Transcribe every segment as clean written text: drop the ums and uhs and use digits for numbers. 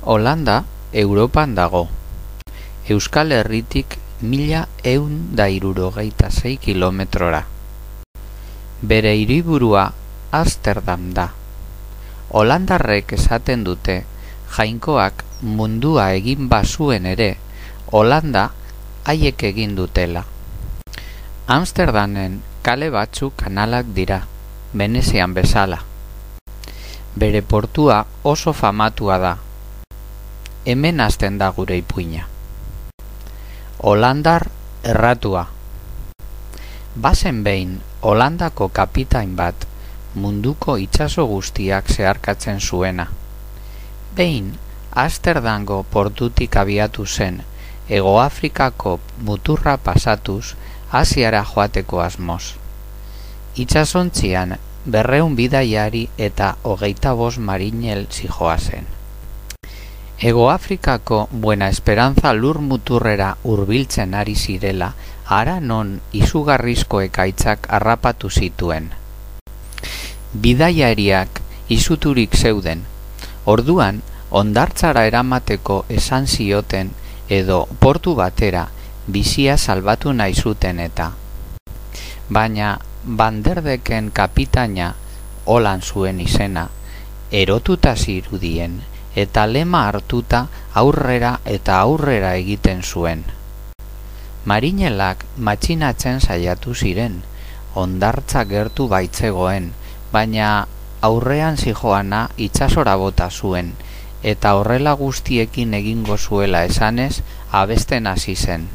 Holanda Europan dago. Euskal Herritik 1166 kilometrora. Bere hiriburua Amsterdam da. Holandarrek esaten dute jainkoak mundua egin bazuen ere, Holanda haiek egin dutela. Amsterdamen kale batzuk kanalak dira, Venezian bezala. Bere portua oso famatua da. Hemen hasten da gure ipuina. Holandar erratua. Bazen behin Holandako kapitain bat munduko itsaso guztiak zeharkatzen zuena. Behin Amsterdamgo portutik abiatu zen, Hego Afrikako muturra pasatuz Asiara joateko asmoz. Itsasontzian 200 bidaiari eta 25 marinel zihoazen. Hego Afrikako Buena Esperanza lur muturrera hurbiltzen ari zirela, hara non izugarrizko ekaitzak harrapatu zituen. Bidaiariak izuturik zeuden, orduan hondartzara eramateko esan zioten edo portu batera bizia salbatu nahi zuten eta. Baina Van der Decken kapitaina, holan zuen izena, erotuta zirudien eta lema hartuta aurrera eta aurrera egiten zuen. Marinelak matxinatzen saiatu ziren, hondartza gertu baitzegoen, baina aurrean zijoana itsasora bota zuen, eta horrela guztiekin egingo zuela esanez abesten hasi zen.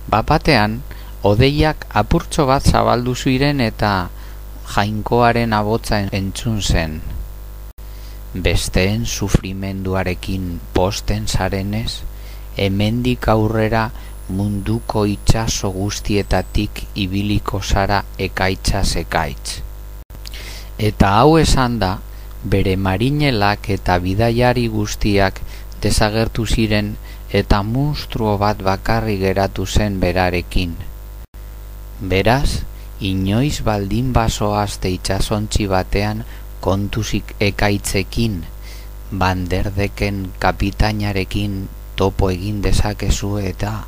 Bapatean, hodeiak apurtxo bat zabaldu ziren eta jainkoaren abotza entzun zen. Besteen sufrimenduarekin posten zarenez, hemendik aurrera munduko itsaso guztietatik ibiliko zara ekaitzaz ekaitz. Eta hau esan da, bere marinelak eta bidaiari guztiak desagertu ziren eta munstruo bat bakarri geratu zen berarekin. Beraz, inoiz baldin bazoazte itsasontzi batean kontuzik ekaitzekin, Van der Decken kapitainarekin topo egin dezakezu eta